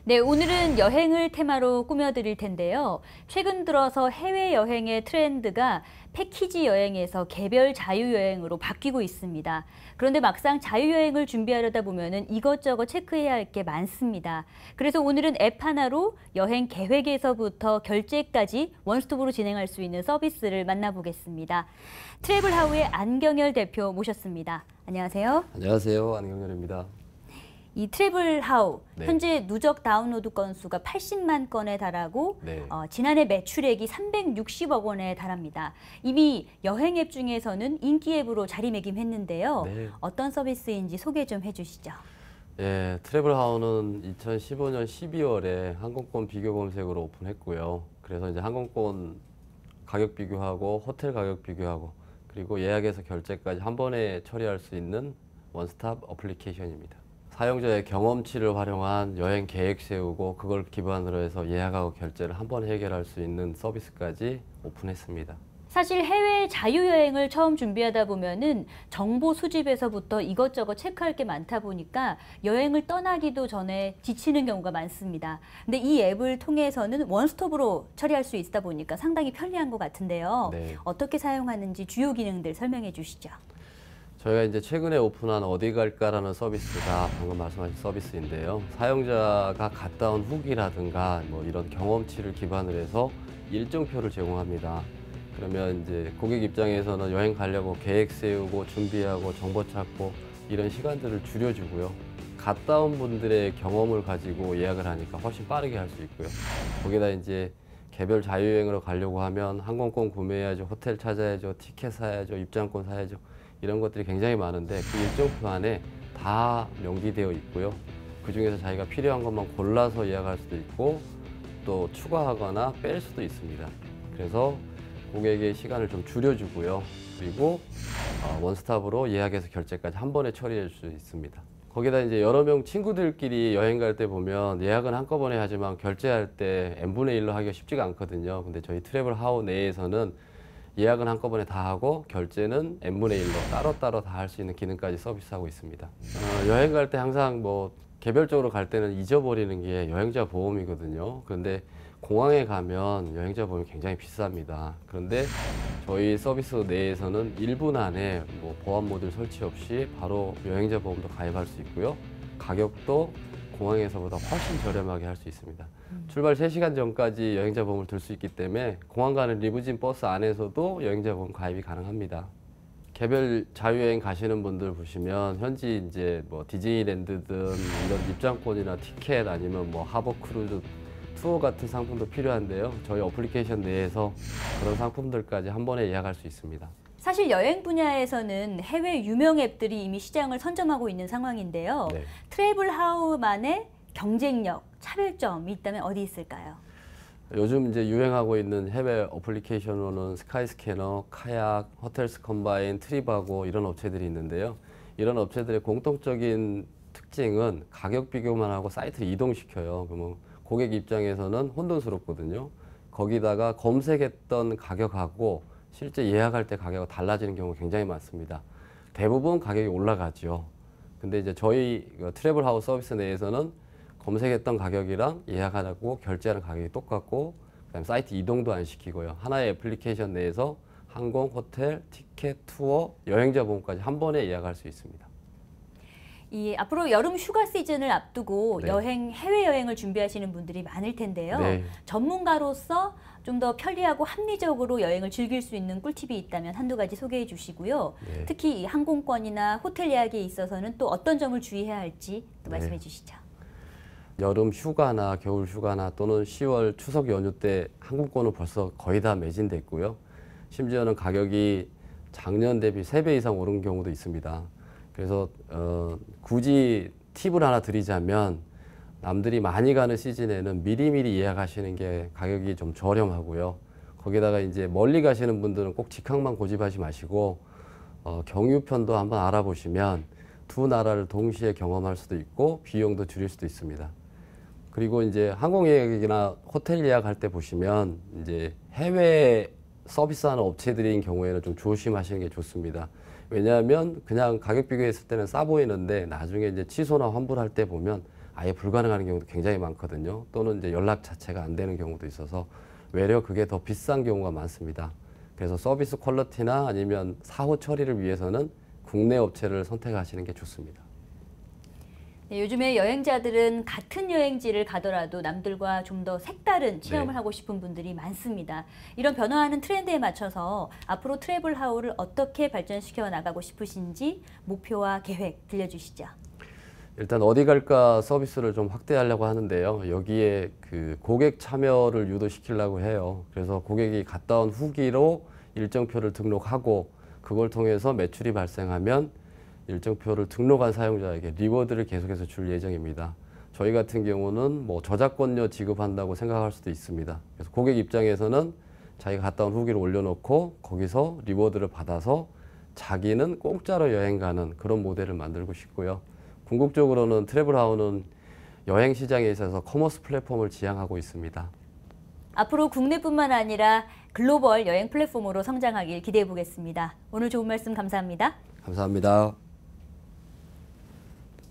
네, 오늘은 여행을 테마로 꾸며드릴 텐데요. 최근 들어서 해외여행의 트렌드가 패키지 여행에서 개별 자유여행으로 바뀌고 있습니다. 그런데 막상 자유여행을 준비하려다 보면은 이것저것 체크해야 할 게 많습니다. 그래서 오늘은 앱 하나로 여행 계획에서부터 결제까지 원스톱으로 진행할 수 있는 서비스를 만나보겠습니다. 트래블하우의 안경열 대표 모셨습니다. 안녕하세요. 안녕하세요. 안경열입니다. 이 트래블하우, 네. 현재 누적 다운로드 건수가 80만 건에 달하고 네. 지난해 매출액이 360억 원에 달합니다. 이미 여행 앱 중에서는 인기 앱으로 자리매김했는데요. 네. 어떤 서비스인지 소개 좀 해주시죠. 예, 트래블하우는 2015년 12월에 항공권 비교 검색으로 오픈했고요. 그래서 이제 항공권 가격 비교하고 호텔 가격 비교하고 그리고 예약에서 결제까지 한 번에 처리할 수 있는 원스톱 어플리케이션입니다. 사용자의 경험치를 활용한 여행 계획 세우고 그걸 기반으로 해서 예약하고 결제를 한 번에 해결할 수 있는 서비스까지 오픈했습니다. 사실 해외 자유여행을 처음 준비하다 보면은 정보 수집에서부터 이것저것 체크할 게 많다 보니까 여행을 떠나기도 전에 지치는 경우가 많습니다. 근데 이 앱을 통해서는 원스톱으로 처리할 수 있다 보니까 상당히 편리한 것 같은데요. 네. 어떻게 사용하는지 주요 기능들 설명해 주시죠. 저희가 이제 최근에 오픈한 어디 갈까라는 서비스가 방금 말씀하신 서비스인데요. 사용자가 갔다 온 후기라든가 뭐 이런 경험치를 기반으로 해서 일정표를 제공합니다. 그러면 이제 고객 입장에서는 여행 가려고 계획 세우고 준비하고 정보 찾고 이런 시간들을 줄여주고요. 갔다 온 분들의 경험을 가지고 예약을 하니까 훨씬 빠르게 할 수 있고요. 거기다 이제 개별 자유여행으로 가려고 하면 항공권 구매해야죠, 호텔 찾아야죠, 티켓 사야죠, 입장권 사야죠. 이런 것들이 굉장히 많은데 그 일정표 안에 다 명기되어 있고요. 그 중에서 자기가 필요한 것만 골라서 예약할 수도 있고 또 추가하거나 뺄 수도 있습니다. 그래서 고객의 시간을 좀 줄여주고요. 그리고 원스톱으로 예약에서 결제까지 한 번에 처리할 수 있습니다. 거기다 이제 여러 명 친구들끼리 여행 갈 때 보면 예약은 한꺼번에 하지만 결제할 때 n분의 1로 하기가 쉽지가 않거든요. 근데 저희 트래블하우 내에서는 예약은 한꺼번에 다 하고 결제는 n분의 1로 따로따로 다 할 수 있는 기능까지 서비스하고 있습니다. 여행 갈 때 항상 뭐 개별적으로 갈 때는 잊어버리는 게 여행자 보험이거든요. 그런데 공항에 가면 여행자 보험이 굉장히 비쌉니다. 그런데 저희 서비스 내에서는 1분 안에 뭐 보안 모듈 설치 없이 바로 여행자 보험도 가입할 수 있고요. 가격도 공항에서보다 훨씬 저렴하게 할 수 있습니다. 출발 3시간 전까지 여행자 보험을 들 수 있기 때문에 공항 가는 리무진 버스 안에서도 여행자 보험 가입이 가능합니다. 개별 자유여행 가시는 분들 보시면 현지 이제 뭐 디즈니랜드든 이런 입장권이나 티켓 아니면 뭐 하버 크루즈 투어 같은 상품도 필요한데요. 저희 어플리케이션 내에서 그런 상품들까지 한 번에 예약할 수 있습니다. 사실 여행 분야에서는 해외 유명 앱들이 이미 시장을 선점하고 있는 상황인데요. 네. 트래블하우만의 경쟁력, 차별점이 있다면 어디 있을까요? 요즘 이제 유행하고 있는 해외 어플리케이션으로는 스카이스캐너, 카약, 호텔스 컴바인, 트립하고 이런 업체들이 있는데요. 이런 업체들의 공통적인 특징은 가격 비교만 하고 사이트를 이동시켜요. 그러면 고객 입장에서는 혼돈스럽거든요. 거기다가 검색했던 가격하고 실제 예약할 때 가격이 달라지는 경우가 굉장히 많습니다. 대부분 가격이 올라가죠. 근데 이제 저희 트래블하우 서비스 내에서는 검색했던 가격이랑 예약하고 결제하는 가격이 똑같고 그다음에 사이트 이동도 안 시키고요. 하나의 애플리케이션 내에서 항공, 호텔, 티켓, 투어, 여행자 보험까지 한 번에 예약할 수 있습니다. 앞으로 여름 휴가 시즌을 앞두고 네. 해외여행을 준비하시는 분들이 많을 텐데요. 네. 전문가로서 좀 더 편리하고 합리적으로 여행을 즐길 수 있는 꿀팁이 있다면 한두 가지 소개해 주시고요. 네. 특히 이 항공권이나 호텔 예약에 있어서는 또 어떤 점을 주의해야 할지 또 네. 말씀해 주시죠. 여름 휴가나 겨울 휴가나 또는 10월 추석 연휴 때 항공권은 벌써 거의 다 매진됐고요. 심지어는 가격이 작년 대비 3배 이상 오른 경우도 있습니다. 그래서 굳이 팁을 하나 드리자면 남들이 많이 가는 시즌에는 미리미리 예약하시는 게 가격이 좀 저렴하고요. 거기다가 이제 멀리 가시는 분들은 꼭 직항만 고집하지 마시고 경유편도 한번 알아보시면 두 나라를 동시에 경험할 수도 있고 비용도 줄일 수도 있습니다. 그리고 이제 항공 예약이나 호텔 예약할 때 보시면 이제 해외 서비스하는 업체들인 경우에는 좀 조심하시는 게 좋습니다. 왜냐하면 그냥 가격 비교했을 때는 싸 보이는데 나중에 이제 취소나 환불할 때 보면 아예 불가능한 경우도 굉장히 많거든요. 또는 이제 연락 자체가 안 되는 경우도 있어서 외려 그게 더 비싼 경우가 많습니다. 그래서 서비스 퀄리티나 아니면 사후 처리를 위해서는 국내 업체를 선택하시는 게 좋습니다. 네, 요즘에 여행자들은 같은 여행지를 가더라도 남들과 좀 더 색다른 체험을 네. 하고 싶은 분들이 많습니다. 이런 변화하는 트렌드에 맞춰서 앞으로 트래블하우를 어떻게 발전시켜 나가고 싶으신지 목표와 계획 들려주시죠. 일단 어디 갈까 서비스를 좀 확대하려고 하는데요. 여기에 그 고객 참여를 유도시키려고 해요. 그래서 고객이 갔다 온 후기로 일정표를 등록하고 그걸 통해서 매출이 발생하면 일정표를 등록한 사용자에게 리워드를 계속해서 줄 예정입니다. 저희 같은 경우는 뭐 저작권료 지급한다고 생각할 수도 있습니다. 그래서 고객 입장에서는 자기가 갔다 온 후기를 올려놓고 거기서 리워드를 받아서 자기는 공짜로 여행 가는 그런 모델을 만들고 싶고요. 궁극적으로는 트래블하우는 여행 시장에 있어서 커머스 플랫폼을 지향하고 있습니다. 앞으로 국내뿐만 아니라 글로벌 여행 플랫폼으로 성장하길 기대해 보겠습니다. 오늘 좋은 말씀 감사합니다. 감사합니다.